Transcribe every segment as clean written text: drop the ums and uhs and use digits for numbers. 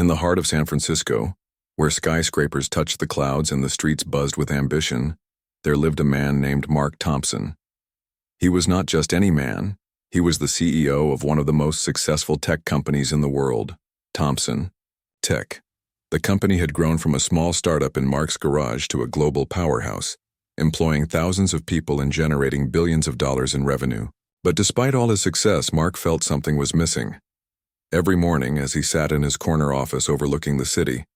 In the heart of San Francisco, where skyscrapers touched the clouds and the streets buzzed with ambition, there lived a man named Mark Thompson. He was not just any man, he was the CEO of one of the most successful tech companies in the world, Thompson Tech. The company had grown from a small startup in Mark's garage to a global powerhouse, employing thousands of people and generating billions of dollars in revenue. But despite all his success, Mark felt something was missing. Every morning, as he sat in his corner office overlooking the city,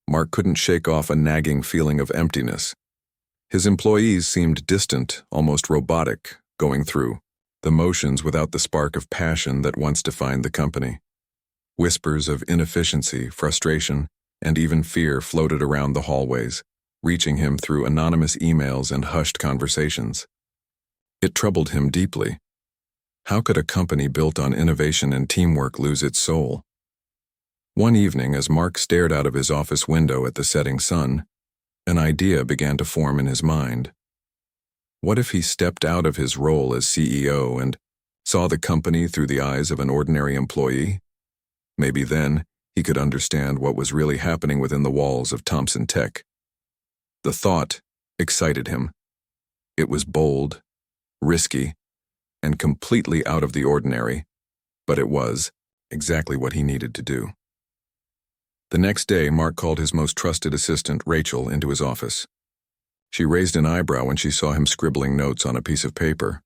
Mark couldn't shake off a nagging feeling of emptiness. His employees seemed distant, almost robotic, going through the motions without the spark of passion that once defined the company. Whispers of inefficiency, frustration, and even fear floated around the hallways, reaching him through anonymous emails and hushed conversations. It troubled him deeply. How could a company built on innovation and teamwork lose its soul? One evening, as Mark stared out of his office window at the setting sun, an idea began to form in his mind. What if he stepped out of his role as CEO and saw the company through the eyes of an ordinary employee? Maybe then he could understand what was really happening within the walls of Thompson Tech. The thought excited him. It was bold, risky, and completely out of the ordinary, but it was exactly what he needed to do. The next day, Mark called his most trusted assistant, Rachel, into his office. She raised an eyebrow when she saw him scribbling notes on a piece of paper.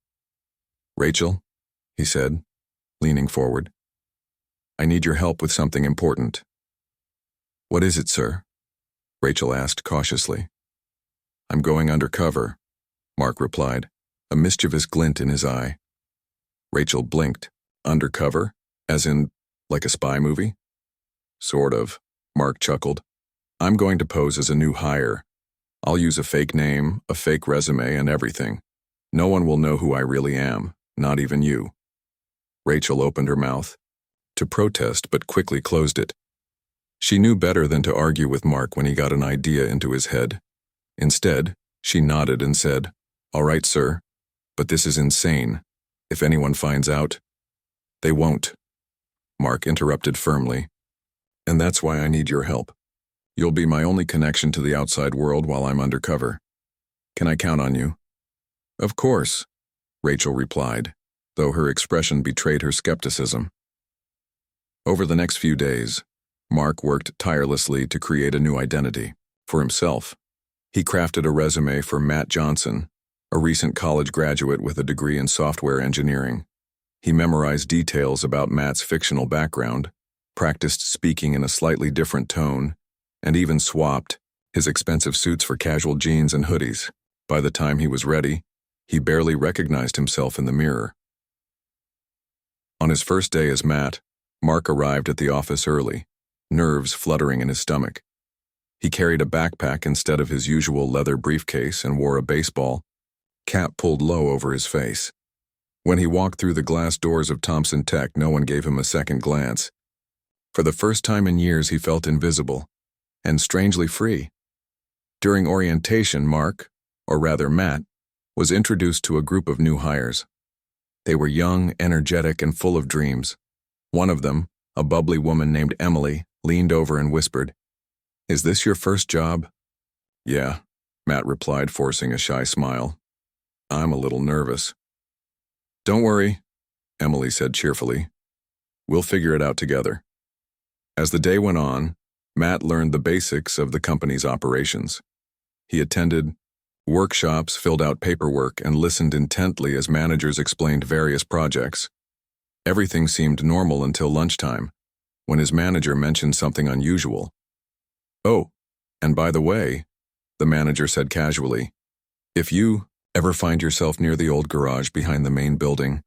"Rachel," he said, leaning forward, "I need your help with something important." "What is it, sir?" Rachel asked cautiously. "I'm going undercover," Mark replied, a mischievous glint in his eye. Rachel blinked. "Undercover? As in, like a spy movie?" "Sort of," Mark chuckled. "I'm going to pose as a new hire. I'll use a fake name, a fake resume, and everything. No one will know who I really am, not even you." Rachel opened her mouth to protest but quickly closed it. She knew better than to argue with Mark when he got an idea into his head. Instead, she nodded and said, "All right, sir, but this is insane. If anyone finds out—" "They won't," Mark interrupted firmly. "And that's why I need your help. You'll be my only connection to the outside world while I'm undercover. Can I count on you?" "Of course," Rachel replied, though her expression betrayed her skepticism. Over the next few days, Mark worked tirelessly to create a new identity for himself. He crafted a resume for Matt Johnson, a recent college graduate with a degree in software engineering. He memorized details about Matt's fictional background, practiced speaking in a slightly different tone, and even swapped his expensive suits for casual jeans and hoodies. By the time he was ready, he barely recognized himself in the mirror. On his first day as Matt, Mark arrived at the office early, nerves fluttering in his stomach. He carried a backpack instead of his usual leather briefcase and wore a baseball cap pulled low over his face. When he walked through the glass doors of Thompson Tech, no one gave him a second glance. For the first time in years, he felt invisible and strangely free. During orientation, Mark, or rather Matt, was introduced to a group of new hires. They were young, energetic, and full of dreams. One of them, a bubbly woman named Emily, leaned over and whispered, "Is this your first job?" "Yeah," Matt replied, forcing a shy smile. "I'm a little nervous." "Don't worry," Emily said cheerfully. "We'll figure it out together." As the day went on, Matt learned the basics of the company's operations. He attended workshops, filled out paperwork, and listened intently as managers explained various projects. Everything seemed normal until lunchtime, when his manager mentioned something unusual. "Oh, and by the way," the manager said casually, "if you ever find yourself near the old garage behind the main building,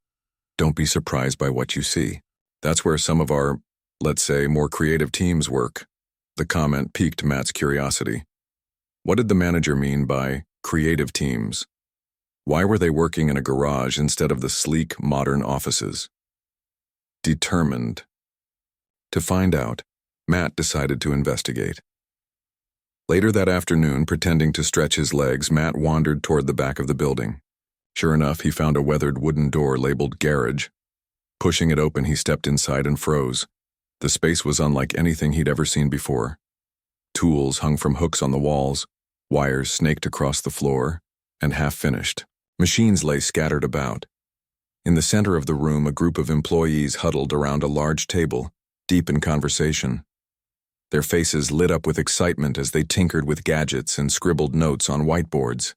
don't be surprised by what you see. That's where some of our, let's say, more creative teams work." The comment piqued Matt's curiosity. What did the manager mean by creative teams? Why were they working in a garage instead of the sleek, modern offices? Determined to find out, Matt decided to investigate. Later that afternoon, pretending to stretch his legs, Matt wandered toward the back of the building. Sure enough, he found a weathered wooden door labeled Garage. Pushing it open, he stepped inside and froze. The space was unlike anything he'd ever seen before. Tools hung from hooks on the walls, wires snaked across the floor, and half-finished. Machines lay scattered about. In the center of the room, a group of employees huddled around a large table, deep in conversation. Their faces lit up with excitement as they tinkered with gadgets and scribbled notes on whiteboards.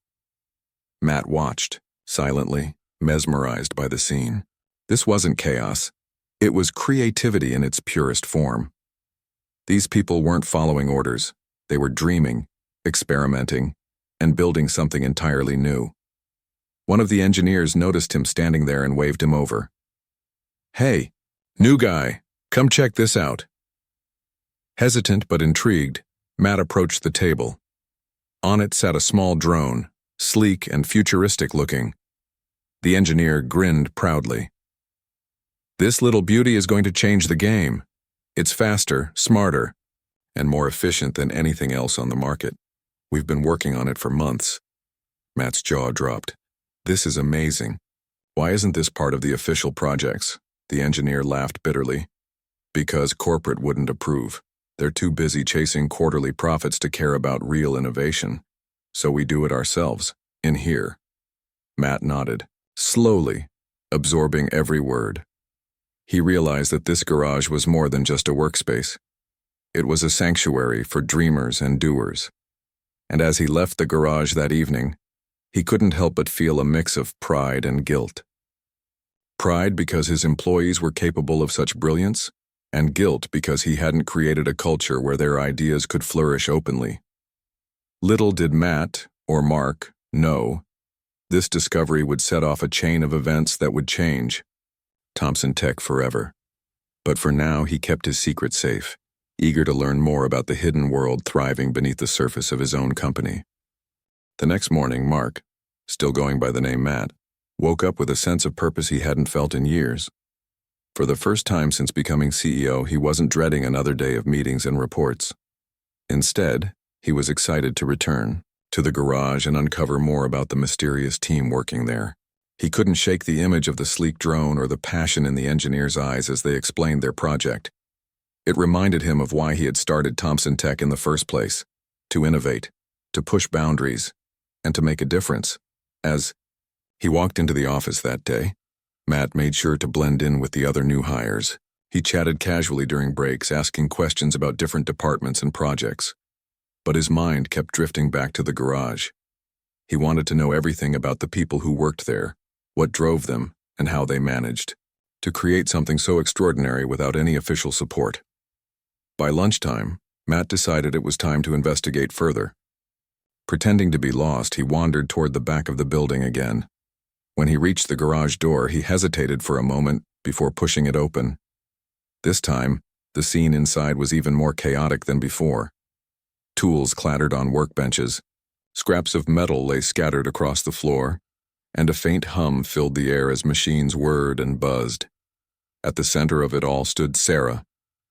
Matt watched, silently, mesmerized by the scene. This wasn't chaos. It was creativity in its purest form. These people weren't following orders. They were dreaming, experimenting, and building something entirely new. One of the engineers noticed him standing there and waved him over. "Hey, new guy, come check this out." Hesitant but intrigued, Matt approached the table. On it sat a small drone, sleek and futuristic-looking. The engineer grinned proudly. "This little beauty is going to change the game. It's faster, smarter, and more efficient than anything else on the market. We've been working on it for months." Matt's jaw dropped. "This is amazing. Why isn't this part of the official projects?" The engineer laughed bitterly. "Because corporate wouldn't approve. They're too busy chasing quarterly profits to care about real innovation. So we do it ourselves, in here." Matt nodded, slowly, absorbing every word. He realized that this garage was more than just a workspace. It was a sanctuary for dreamers and doers. And as he left the garage that evening, he couldn't help but feel a mix of pride and guilt. Pride because his employees were capable of such brilliance, and guilt because he hadn't created a culture where their ideas could flourish openly. Little did Matt, or Mark, know, this discovery would set off a chain of events that would change Thompson Tech forever. But for now, he kept his secret safe, eager to learn more about the hidden world thriving beneath the surface of his own company. The next morning, Mark, still going by the name Matt, woke up with a sense of purpose he hadn't felt in years. For the first time since becoming CEO, he wasn't dreading another day of meetings and reports. Instead, he was excited to return to the garage and uncover more about the mysterious team working there. He couldn't shake the image of the sleek drone or the passion in the engineers' eyes as they explained their project. It reminded him of why he had started Thompson Tech in the first place: to innovate, to push boundaries, and to make a difference. As he walked into the office that day, Matt made sure to blend in with the other new hires. He chatted casually during breaks, asking questions about different departments and projects. But his mind kept drifting back to the garage. He wanted to know everything about the people who worked there, what drove them, and how they managed to create something so extraordinary without any official support. By lunchtime, Matt decided it was time to investigate further. Pretending to be lost, he wandered toward the back of the building again. When he reached the garage door, he hesitated for a moment before pushing it open. This time, the scene inside was even more chaotic than before. Tools clattered on workbenches, scraps of metal lay scattered across the floor, and a faint hum filled the air as machines whirred and buzzed. At the center of it all stood Sarah,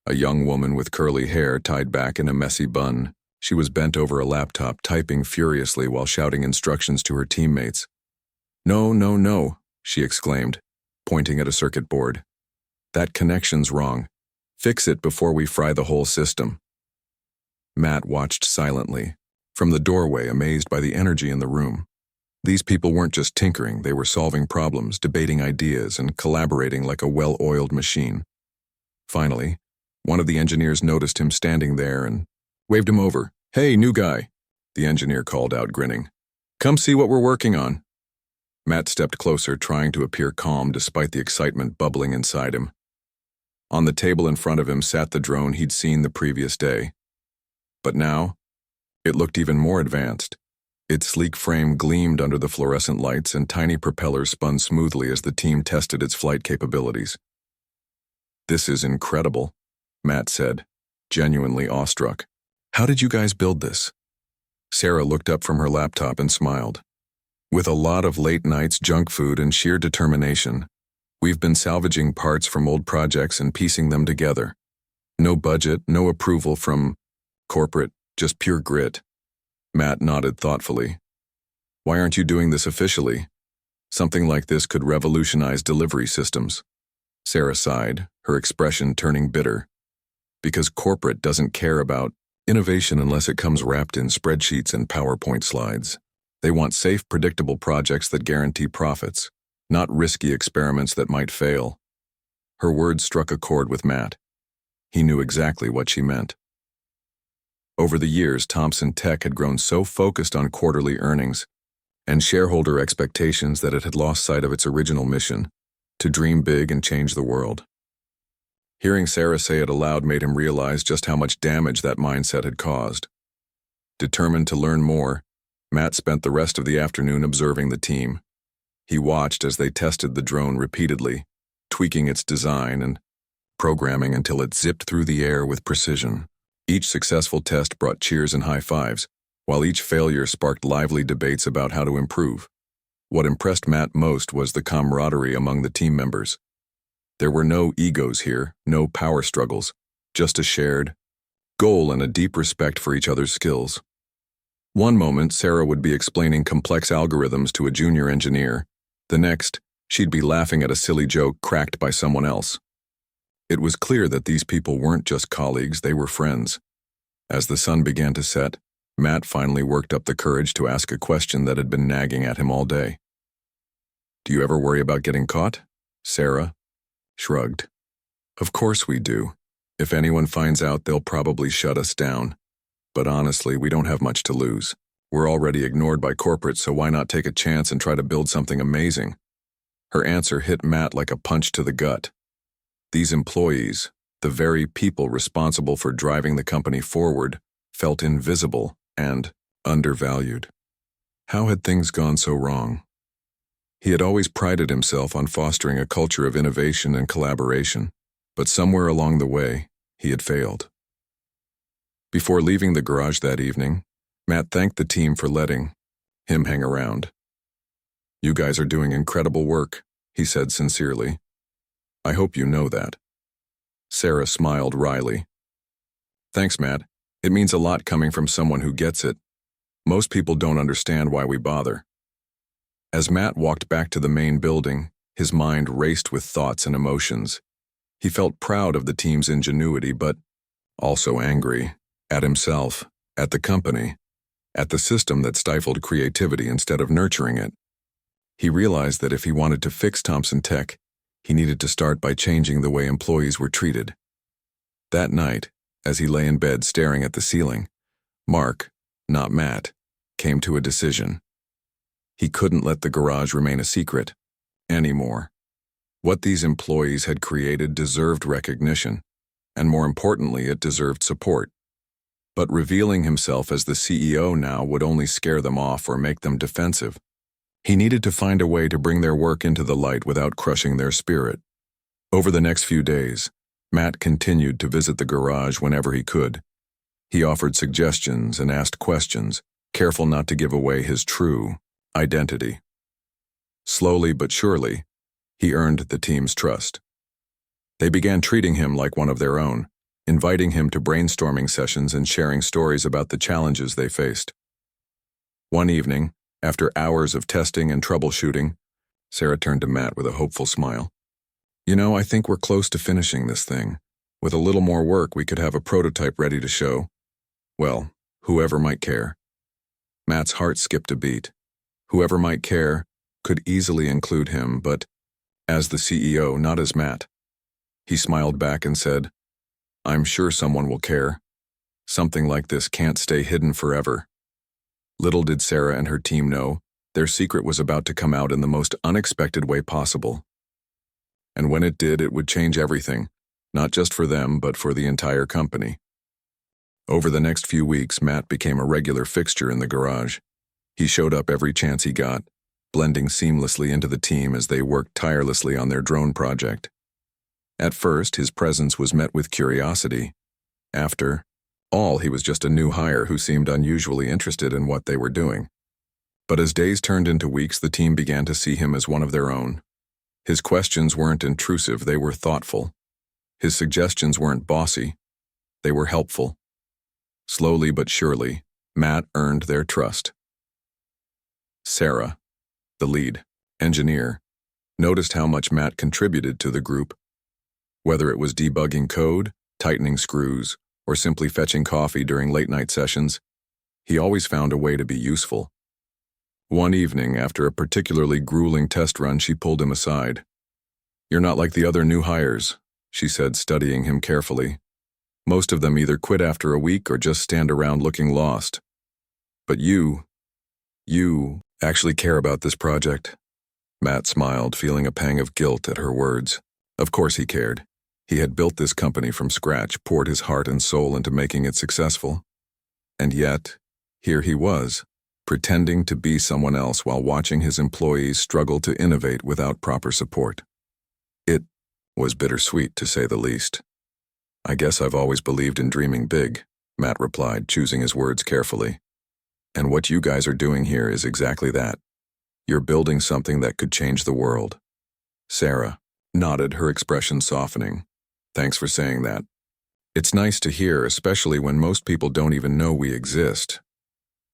a young woman with curly hair tied back in a messy bun. She was bent over a laptop, typing furiously while shouting instructions to her teammates. "No, no, no," she exclaimed, pointing at a circuit board. "That connection's wrong. Fix it before we fry the whole system." Matt watched silently, from the doorway, amazed by the energy in the room. These people weren't just tinkering, they were solving problems, debating ideas, and collaborating like a well-oiled machine. Finally, one of the engineers noticed him standing there and waved him over. "Hey, new guy," the engineer called out, grinning. "Come see what we're working on." Matt stepped closer, trying to appear calm despite the excitement bubbling inside him. On the table in front of him sat the drone he'd seen the previous day. But now, it looked even more advanced. Its sleek frame gleamed under the fluorescent lights, and tiny propellers spun smoothly as the team tested its flight capabilities. "This is incredible," Matt said, genuinely awestruck. "How did you guys build this?" Sarah looked up from her laptop and smiled. "With a lot of late nights, junk food, and sheer determination, we've been salvaging parts from old projects and piecing them together. No budget, no approval from corporate, just pure grit." Matt nodded thoughtfully. "Why aren't you doing this officially? Something like this could revolutionize delivery systems." Sarah sighed, her expression turning bitter. Because corporate doesn't care about innovation unless it comes wrapped in spreadsheets and PowerPoint slides. They want safe, predictable projects that guarantee profits, not risky experiments that might fail. Her words struck a chord with Matt. He knew exactly what she meant. Over the years, Thompson Tech had grown so focused on quarterly earnings and shareholder expectations that it had lost sight of its original mission, to dream big and change the world. Hearing Sarah say it aloud made him realize just how much damage that mindset had caused. Determined to learn more, Matt spent the rest of the afternoon observing the team. He watched as they tested the drone repeatedly, tweaking its design and programming until it zipped through the air with precision. Each successful test brought cheers and high fives, while each failure sparked lively debates about how to improve. What impressed Matt most was the camaraderie among the team members. There were no egos here, no power struggles, just a shared goal and a deep respect for each other's skills. One moment, Sarah would be explaining complex algorithms to a junior engineer. The next, she'd be laughing at a silly joke cracked by someone else. It was clear that these people weren't just colleagues, they were friends. As the sun began to set, Matt finally worked up the courage to ask a question that had been nagging at him all day. "Do you ever worry about getting caught?" Sarah shrugged. "Of course we do. If anyone finds out, they'll probably shut us down. But honestly, we don't have much to lose. We're already ignored by corporate, so why not take a chance and try to build something amazing?" Her answer hit Matt like a punch to the gut. These employees, the very people responsible for driving the company forward, felt invisible and undervalued. How had things gone so wrong? He had always prided himself on fostering a culture of innovation and collaboration, but somewhere along the way, he had failed. Before leaving the garage that evening, Matt thanked the team for letting him hang around. "You guys are doing incredible work," he said sincerely. "I hope you know that." Sarah smiled wryly. "Thanks, Matt. It means a lot coming from someone who gets it. Most people don't understand why we bother." As Matt walked back to the main building, his mind raced with thoughts and emotions. He felt proud of the team's ingenuity, but also angry at himself, at the company, at the system that stifled creativity instead of nurturing it. He realized that if he wanted to fix Thompson Tech, he needed to start by changing the way employees were treated. That night, as he lay in bed staring at the ceiling, Mark, not Matt, came to a decision. He couldn't let the garage remain a secret anymore. What these employees had created deserved recognition, and more importantly, it deserved support. But revealing himself as the CEO now would only scare them off or make them defensive. He needed to find a way to bring their work into the light without crushing their spirit. Over the next few days, Matt continued to visit the garage whenever he could. He offered suggestions and asked questions, careful not to give away his true identity. Slowly but surely, he earned the team's trust. They began treating him like one of their own, inviting him to brainstorming sessions and sharing stories about the challenges they faced. One evening, after hours of testing and troubleshooting, Sarah turned to Matt with a hopeful smile. "You know, I think we're close to finishing this thing. With a little more work, we could have a prototype ready to show. Well, whoever might care." Matt's heart skipped a beat. Whoever might care could easily include him, but as the CEO, not as Matt. He smiled back and said, "I'm sure someone will care. Something like this can't stay hidden forever." Little did Sarah and her team know, their secret was about to come out in the most unexpected way possible. And when it did, it would change everything, not just for them, but for the entire company. Over the next few weeks, Matt became a regular fixture in the garage. He showed up every chance he got, blending seamlessly into the team as they worked tirelessly on their drone project. At first, his presence was met with curiosity. After all, he was just a new hire who seemed unusually interested in what they were doing. But as days turned into weeks, the team began to see him as one of their own. His questions weren't intrusive, they were thoughtful. His suggestions weren't bossy, they were helpful. Slowly but surely, Matt earned their trust. Sarah, the lead engineer, noticed how much Matt contributed to the group. Whether it was debugging code, tightening screws, or simply fetching coffee during late-night sessions, he always found a way to be useful. One evening, after a particularly grueling test run, she pulled him aside. "You're not like the other new hires," she said, studying him carefully. "Most of them either quit after a week or just stand around looking lost. But you actually care about this project." Matt smiled, feeling a pang of guilt at her words. Of course he cared. He had built this company from scratch, poured his heart and soul into making it successful. And yet, here he was, pretending to be someone else while watching his employees struggle to innovate without proper support. It was bittersweet, to say the least. "I guess I've always believed in dreaming big," Matt replied, choosing his words carefully. "And what you guys are doing here is exactly that. You're building something that could change the world." Sarah nodded, her expression softening. "Thanks for saying that. It's nice to hear, especially when most people don't even know we exist."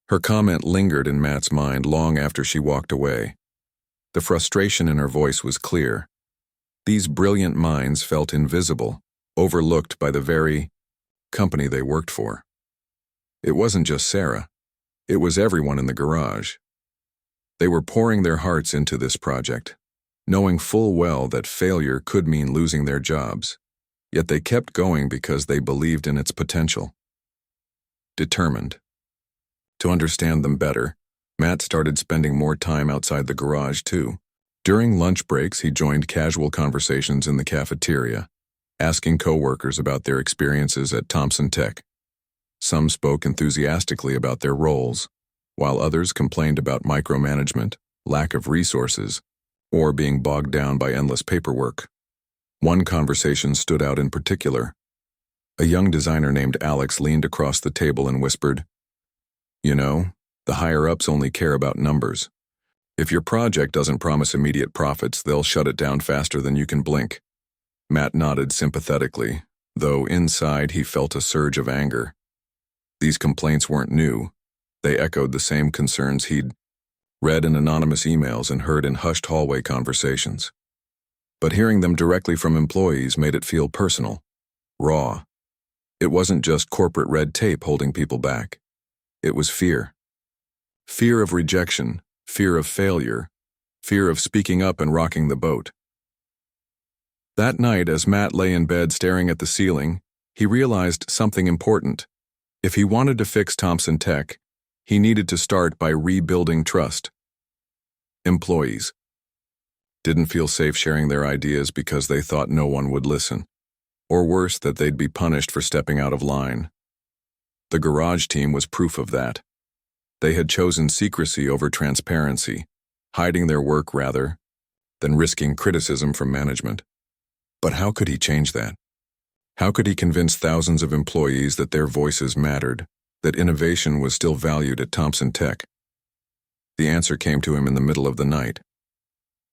Her comment lingered in Matt's mind long after she walked away. The frustration in her voice was clear. These brilliant minds felt invisible, overlooked by the very company they worked for. It wasn't just Sarah. It was everyone in the garage. They were pouring their hearts into this project, knowing full well that failure could mean losing their jobs. Yet they kept going because they believed in its potential. Determined. To understand them better, Matt started spending more time outside the garage too. During lunch breaks, he joined casual conversations in the cafeteria, asking coworkers about their experiences at Thompson Tech. Some spoke enthusiastically about their roles, while others complained about micromanagement, lack of resources, or being bogged down by endless paperwork. One conversation stood out in particular. A young designer named Alex leaned across the table and whispered, "You know, the higher-ups only care about numbers. If your project doesn't promise immediate profits, they'll shut it down faster than you can blink." Matt nodded sympathetically, though inside he felt a surge of anger. These complaints weren't new. They echoed the same concerns he'd read in anonymous emails and heard in hushed hallway conversations. But hearing them directly from employees made it feel personal, raw. It wasn't just corporate red tape holding people back. It was fear. Fear of rejection, fear of failure, fear of speaking up and rocking the boat. That night, as Matt lay in bed staring at the ceiling, he realized something important. If he wanted to fix Thompson Tech, he needed to start by rebuilding trust. Employees didn't feel safe sharing their ideas because they thought no one would listen, or worse, that they'd be punished for stepping out of line. The garage team was proof of that. They had chosen secrecy over transparency, hiding their work rather than risking criticism from management. But how could he change that? How could he convince thousands of employees that their voices mattered, that innovation was still valued at Thompson Tech? The answer came to him in the middle of the night.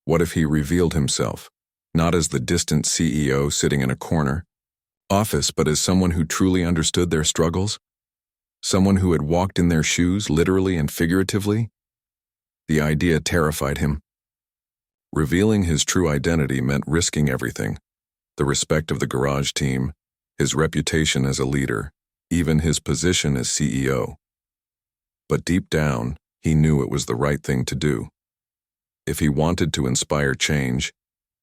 What if he revealed himself, not as the distant CEO sitting in a corner office, but as someone who truly understood their struggles? Someone who had walked in their shoes, literally and figuratively? The idea terrified him. Revealing his true identity meant risking everything: the respect of the garage team, his reputation as a leader, even his position as CEO. But deep down, he knew it was the right thing to do. If he wanted to inspire change,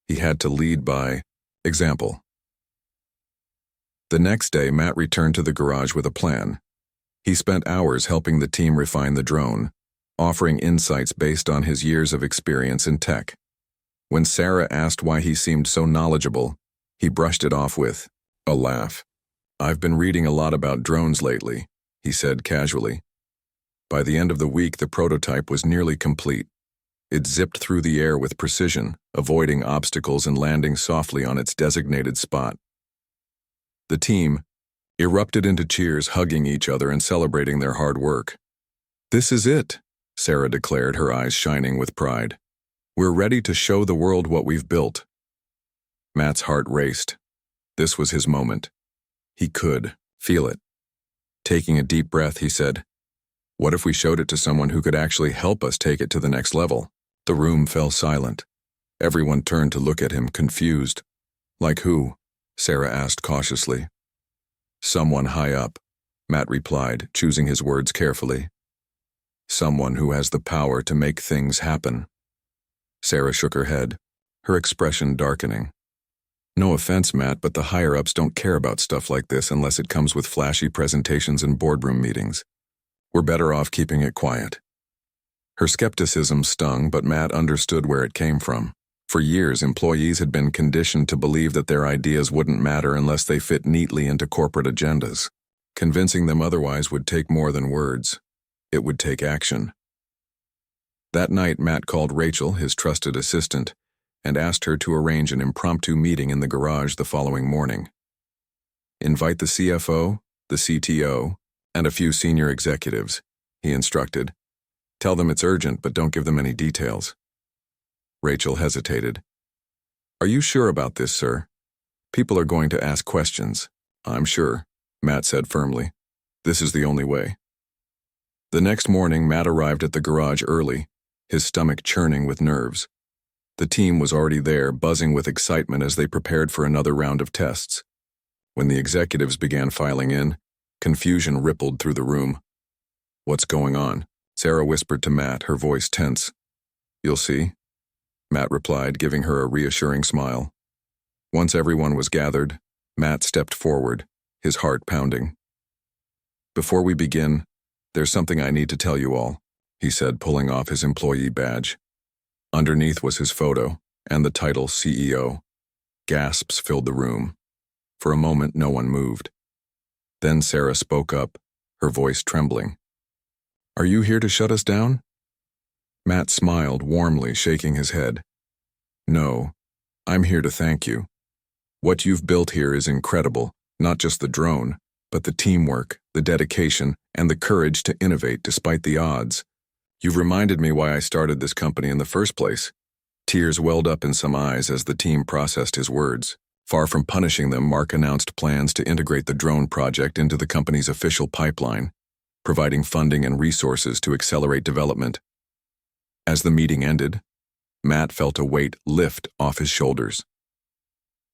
he had to lead by example. The next day, Matt returned to the garage with a plan. He spent hours helping the team refine the drone, offering insights based on his years of experience in tech. When Sarah asked why he seemed so knowledgeable, he brushed it off with a laugh. "I've been reading a lot about drones lately," he said casually. By the end of the week, the prototype was nearly complete. It zipped through the air with precision, avoiding obstacles and landing softly on its designated spot. The team erupted into cheers, hugging each other and celebrating their hard work. "This is it," Sarah declared, her eyes shining with pride. "We're ready to show the world what we've built." Matt's heart raced. This was his moment. He could feel it. Taking a deep breath, he said, "What if we showed it to someone who could actually help us take it to the next level?" The room fell silent. Everyone turned to look at him, confused. "Like who?" Sarah asked cautiously. Someone high up, Matt replied, choosing his words carefully. Someone who has the power to make things happen. Sarah shook her head, her expression darkening. No offense, Matt, but the higher-ups don't care about stuff like this unless it comes with flashy presentations and boardroom meetings. We're better off keeping it quiet. Her skepticism stung, but Matt understood where it came from. For years, employees had been conditioned to believe that their ideas wouldn't matter unless they fit neatly into corporate agendas. Convincing them otherwise would take more than words. It would take action. That night, Matt called Rachel, his trusted assistant, and asked her to arrange an impromptu meeting in the garage the following morning. Invite the CFO, the CTO, and a few senior executives, he instructed. Tell them it's urgent, but don't give them any details. Rachel hesitated. Are you sure about this, sir? People are going to ask questions. I'm sure, Matt said firmly. This is the only way. The next morning, Matt arrived at the garage early, his stomach churning with nerves. The team was already there, buzzing with excitement as they prepared for another round of tests. When the executives began filing in, confusion rippled through the room. What's going on? Sarah whispered to Matt, her voice tense. You'll see, Matt replied, giving her a reassuring smile. Once everyone was gathered, Matt stepped forward, his heart pounding. Before we begin, there's something I need to tell you all, he said, pulling off his employee badge. Underneath was his photo, and the title CEO. Gasps filled the room. For a moment, no one moved. Then Sarah spoke up, her voice trembling. Are you here to shut us down? Matt smiled warmly, shaking his head. No, I'm here to thank you. What you've built here is incredible, not just the drone, but the teamwork, the dedication, and the courage to innovate despite the odds. You've reminded me why I started this company in the first place. Tears welled up in some eyes as the team processed his words. Far from punishing them, Mark announced plans to integrate the drone project into the company's official pipeline, providing funding and resources to accelerate development. As the meeting ended, Matt felt a weight lift off his shoulders.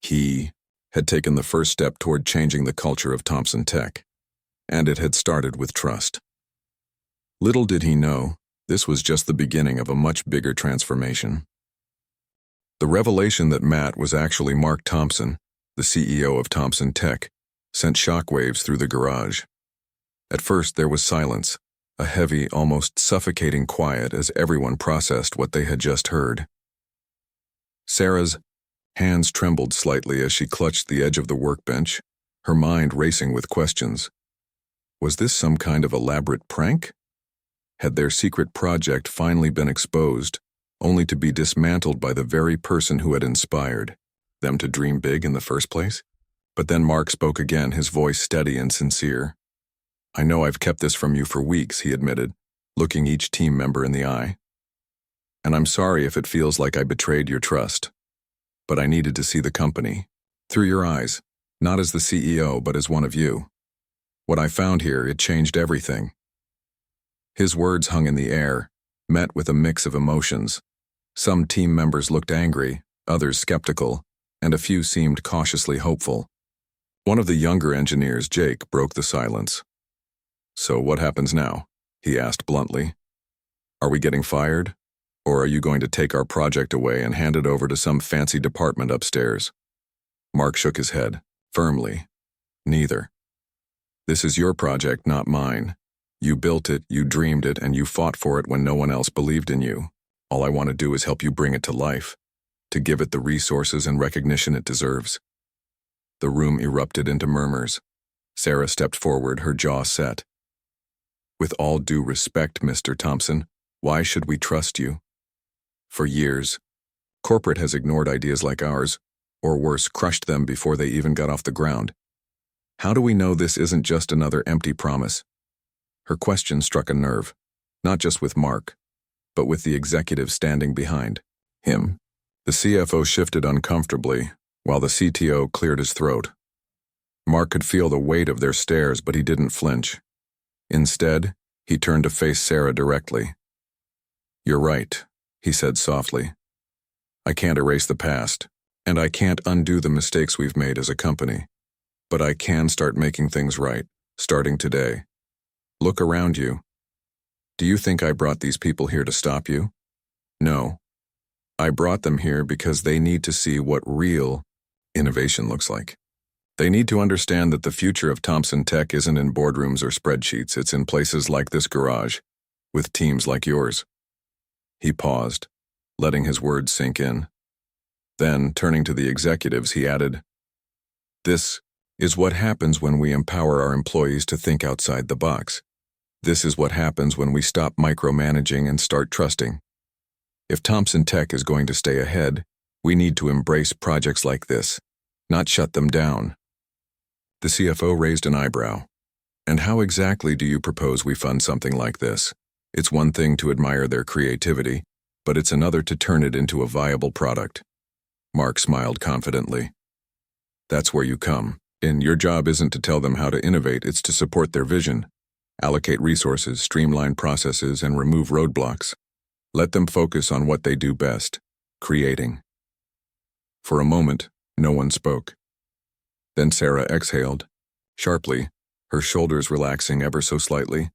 He had taken the first step toward changing the culture of Thompson Tech, and it had started with trust. Little did he know, this was just the beginning of a much bigger transformation. The revelation that Matt was actually Mark Thompson, the CEO of Thompson Tech, sent shockwaves through the garage. At first, there was silence, a heavy, almost suffocating quiet as everyone processed what they had just heard. Sarah's hands trembled slightly as she clutched the edge of the workbench, her mind racing with questions. Was this some kind of elaborate prank? Had their secret project finally been exposed, only to be dismantled by the very person who had inspired them to dream big in the first place? But then Mark spoke again, his voice steady and sincere. I know I've kept this from you for weeks, he admitted, looking each team member in the eye. And I'm sorry if it feels like I betrayed your trust. But I needed to see the company, through your eyes, not as the CEO, but as one of you. What I found here, it changed everything. His words hung in the air, met with a mix of emotions. Some team members looked angry, others skeptical, and a few seemed cautiously hopeful. One of the younger engineers, Jake, broke the silence. So what happens now? He asked bluntly. Are we getting fired? Or are you going to take our project away and hand it over to some fancy department upstairs? Mark shook his head, firmly. Neither. This is your project, not mine. You built it, you dreamed it, and you fought for it when no one else believed in you. All I want to do is help you bring it to life, to give it the resources and recognition it deserves. The room erupted into murmurs. Sarah stepped forward, her jaw set. With all due respect, Mr. Thompson, why should we trust you? For years, corporate has ignored ideas like ours, or worse, crushed them before they even got off the ground. How do we know this isn't just another empty promise? Her question struck a nerve, not just with Mark, but with the executive standing behind him. The CFO shifted uncomfortably, while the CTO cleared his throat. Mark could feel the weight of their stares, but he didn't flinch. Instead, he turned to face Sarah directly. You're right, he said softly. I can't erase the past, and I can't undo the mistakes we've made as a company. But I can start making things right, starting today. Look around you. Do you think I brought these people here to stop you? No. I brought them here because they need to see what real innovation looks like. They need to understand that the future of Thompson Tech isn't in boardrooms or spreadsheets, it's in places like this garage, with teams like yours. He paused, letting his words sink in. Then, turning to the executives, he added, "This is what happens when we empower our employees to think outside the box. This is what happens when we stop micromanaging and start trusting. If Thompson Tech is going to stay ahead, we need to embrace projects like this, not shut them down." The CFO raised an eyebrow. "And how exactly do you propose we fund something like this? It's one thing to admire their creativity, but it's another to turn it into a viable product." Mark smiled confidently. "That's where you come in. Your job isn't to tell them how to innovate, it's to support their vision, allocate resources, streamline processes, and remove roadblocks. Let them focus on what they do best, creating." For a moment, no one spoke. Then Sarah exhaled, sharply, her shoulders relaxing ever so slightly.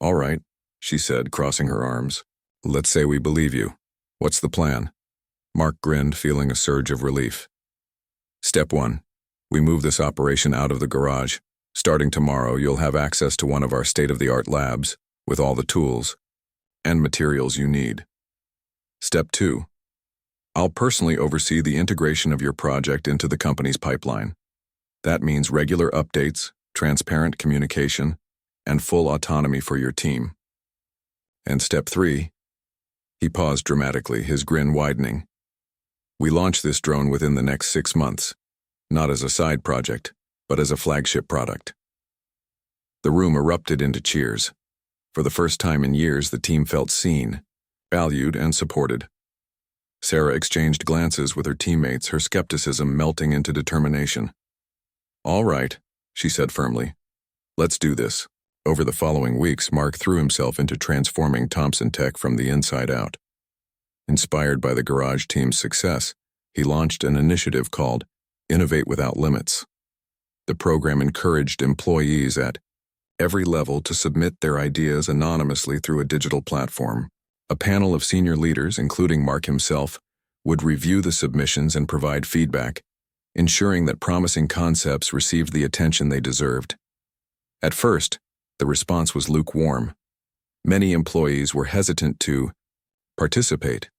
"All right," she said, crossing her arms. "Let's say we believe you. What's the plan?" Mark grinned, feeling a surge of relief. "Step 1. We move this operation out of the garage. Starting tomorrow, you'll have access to one of our state-of-the-art labs, with all the tools and materials you need. Step 2. I'll personally oversee the integration of your project into the company's pipeline. That means regular updates, transparent communication, and full autonomy for your team. And step 3. He paused dramatically, his grin widening. We launch this drone within the next 6 months, not as a side project, but as a flagship product." The room erupted into cheers. For the first time in years, the team felt seen, valued, and supported. Sarah exchanged glances with her teammates, her skepticism melting into determination. "All right," she said firmly. "Let's do this." Over the following weeks, Mark threw himself into transforming Thompson Tech from the inside out. Inspired by the garage team's success, he launched an initiative called Innovate Without Limits. The program encouraged employees at every level to submit their ideas anonymously through a digital platform. A panel of senior leaders, including Mark himself, would review the submissions and provide feedback, ensuring that promising concepts received the attention they deserved. At first, the response was lukewarm. Many employees were hesitant to participate,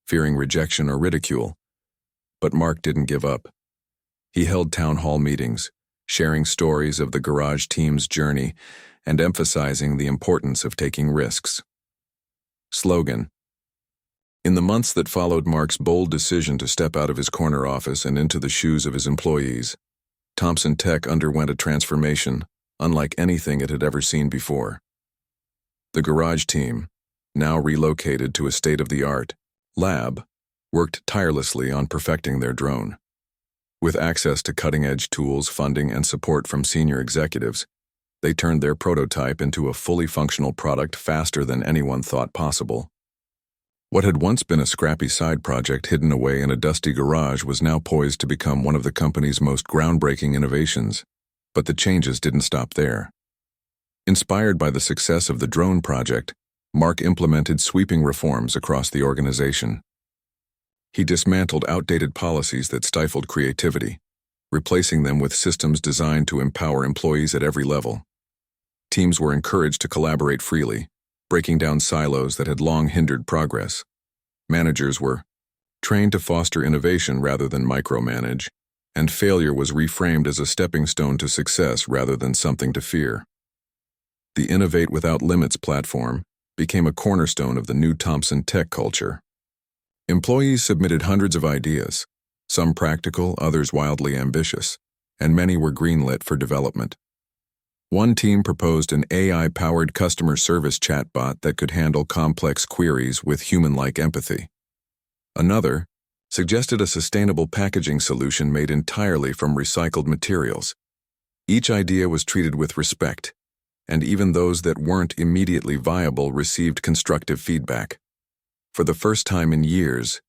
fearing rejection or ridicule. But Mark didn't give up. He held town hall meetings, sharing stories of the garage team's journey and emphasizing the importance of taking risks. Slogan. In the months that followed Mark's bold decision to step out of his corner office and into the shoes of his employees, Thompson Tech underwent a transformation unlike anything it had ever seen before. The garage team, now relocated to a state-of-the-art lab, worked tirelessly on perfecting their drone. With access to cutting-edge tools, funding, and support from senior executives, they turned their prototype into a fully functional product faster than anyone thought possible. What had once been a scrappy side project hidden away in a dusty garage was now poised to become one of the company's most groundbreaking innovations. But the changes didn't stop there. Inspired by the success of the drone project, Mark implemented sweeping reforms across the organization. He dismantled outdated policies that stifled creativity, replacing them with systems designed to empower employees at every level. Teams were encouraged to collaborate freely, breaking down silos that had long hindered progress. Managers were trained to foster innovation rather than micromanage, and failure was reframed as a stepping stone to success rather than something to fear. The Innovate Without Limits platform became a cornerstone of the new Thompson Tech culture. Employees submitted hundreds of ideas, some practical, others wildly ambitious, and many were greenlit for development. One team proposed an AI-powered customer service chatbot that could handle complex queries with human-like empathy. Another suggested a sustainable packaging solution made entirely from recycled materials. Each idea was treated with respect, and even those that weren't immediately viable received constructive feedback. For the first time in years,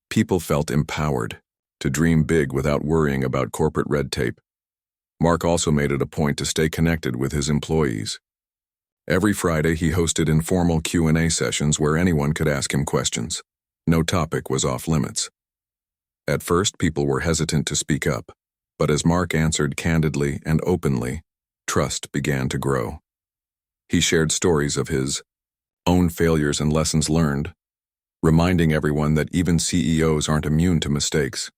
people felt empowered to dream big without worrying about corporate red tape. Mark also made it a point to stay connected with his employees. Every Friday, he hosted informal Q&A sessions where anyone could ask him questions. No topic was off limits. At first, people were hesitant to speak up, but as Mark answered candidly and openly, trust began to grow. He shared stories of his own failures and lessons learned, reminding everyone that even CEOs aren't immune to mistakes.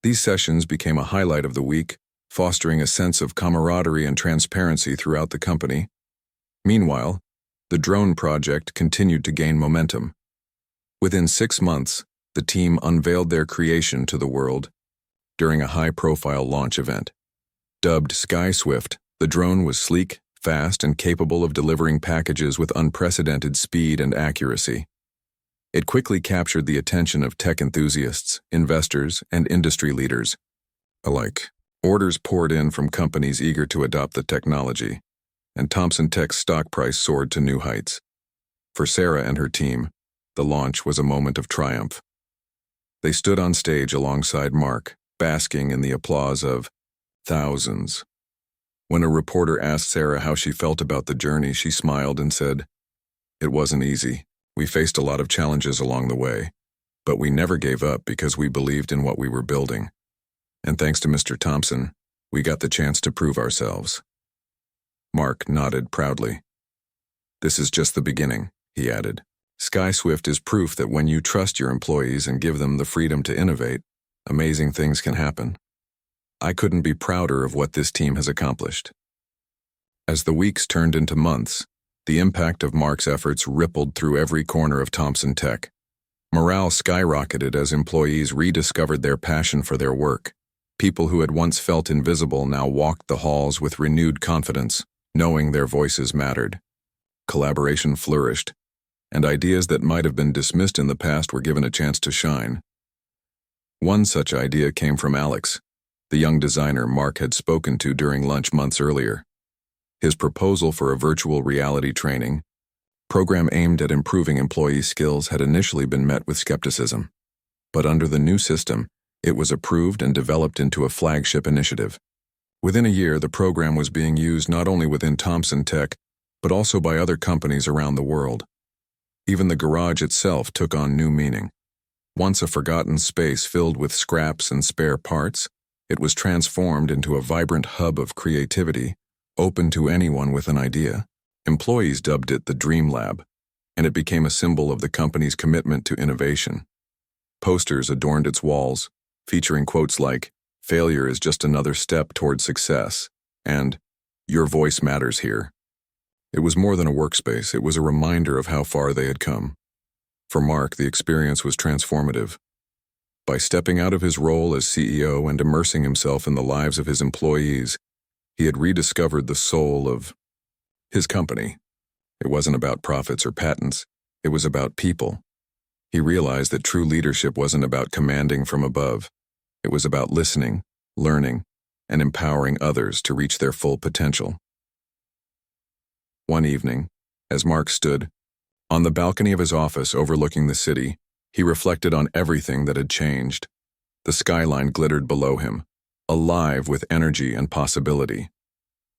These sessions became a highlight of the week, fostering a sense of camaraderie and transparency throughout the company. Meanwhile, the drone project continued to gain momentum. Within 6 months, the team unveiled their creation to the world during a high-profile launch event. Dubbed SkySwift, the drone was sleek, fast, and capable of delivering packages with unprecedented speed and accuracy. It quickly captured the attention of tech enthusiasts, investors, and industry leaders alike. Orders poured in from companies eager to adopt the technology, and Thomson Tech's stock price soared to new heights. For Sarah and her team, the launch was a moment of triumph. They stood on stage alongside Mark, basking in the applause of thousands. When a reporter asked Sarah how she felt about the journey, she smiled and said, "It wasn't easy. We faced a lot of challenges along the way, but we never gave up because we believed in what we were building. And thanks to Mr. Thomson, we got the chance to prove ourselves." Mark nodded proudly. "This is just the beginning," he added. "SkySwift is proof that when you trust your employees and give them the freedom to innovate, amazing things can happen. I couldn't be prouder of what this team has accomplished." As the weeks turned into months, the impact of Mark's efforts rippled through every corner of Thomson Tech. Morale skyrocketed as employees rediscovered their passion for their work. People who had once felt invisible now walked the halls with renewed confidence, knowing their voices mattered. Collaboration flourished, and ideas that might have been dismissed in the past were given a chance to shine. One such idea came from Alex, the young designer Mark had spoken to during lunch months earlier. His proposal for a virtual reality training program aimed at improving employee skills had initially been met with skepticism. But under the new system, it was approved and developed into a flagship initiative. Within a year, the program was being used not only within Thomson Tech, but also by other companies around the world. Even the garage itself took on new meaning. Once a forgotten space filled with scraps and spare parts, it was transformed into a vibrant hub of creativity, open to anyone with an idea. Employees dubbed it the Dream Lab, and it became a symbol of the company's commitment to innovation. Posters adorned its walls, featuring quotes like, "Failure is just another step toward success," and "Your voice matters here." It was more than a workspace, it was a reminder of how far they had come. For Mark, the experience was transformative. By stepping out of his role as CEO and immersing himself in the lives of his employees, he had rediscovered the soul of his company. It wasn't about profits or patents, it was about people. He realized that true leadership wasn't about commanding from above. It was about listening, learning, and empowering others to reach their full potential. One evening, as Mark stood on the balcony of his office overlooking the city, he reflected on everything that had changed. The skyline glittered below him, alive with energy and possibility.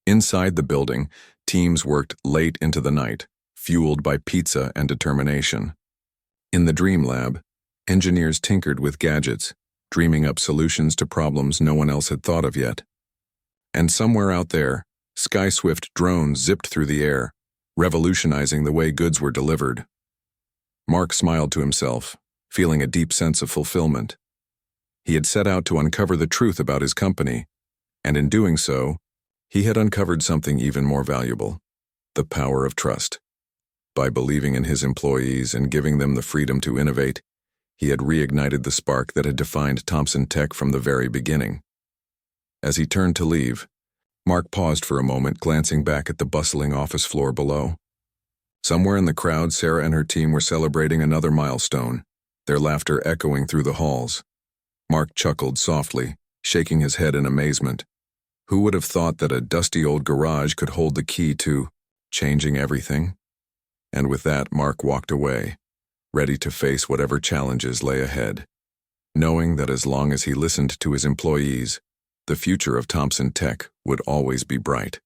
Inside the building, teams worked late into the night, fueled by pizza and determination. In the Dream Lab, engineers tinkered with gadgets, dreaming up solutions to problems no one else had thought of yet. And somewhere out there, SkySwift drones zipped through the air, revolutionizing the way goods were delivered. Mark smiled to himself, feeling a deep sense of fulfillment. He had set out to uncover the truth about his company, and in doing so, he had uncovered something even more valuable: the power of trust. By believing in his employees and giving them the freedom to innovate, he had reignited the spark that had defined Thomson Tech from the very beginning. As he turned to leave, Mark paused for a moment, glancing back at the bustling office floor below. Somewhere in the crowd, Sarah and her team were celebrating another milestone, their laughter echoing through the halls. Mark chuckled softly, shaking his head in amazement. Who would have thought that a dusty old garage could hold the key to changing everything? And with that, Mark walked away, ready to face whatever challenges lay ahead, knowing that as long as he listened to his employees, The future of Thompson Tech would always be bright.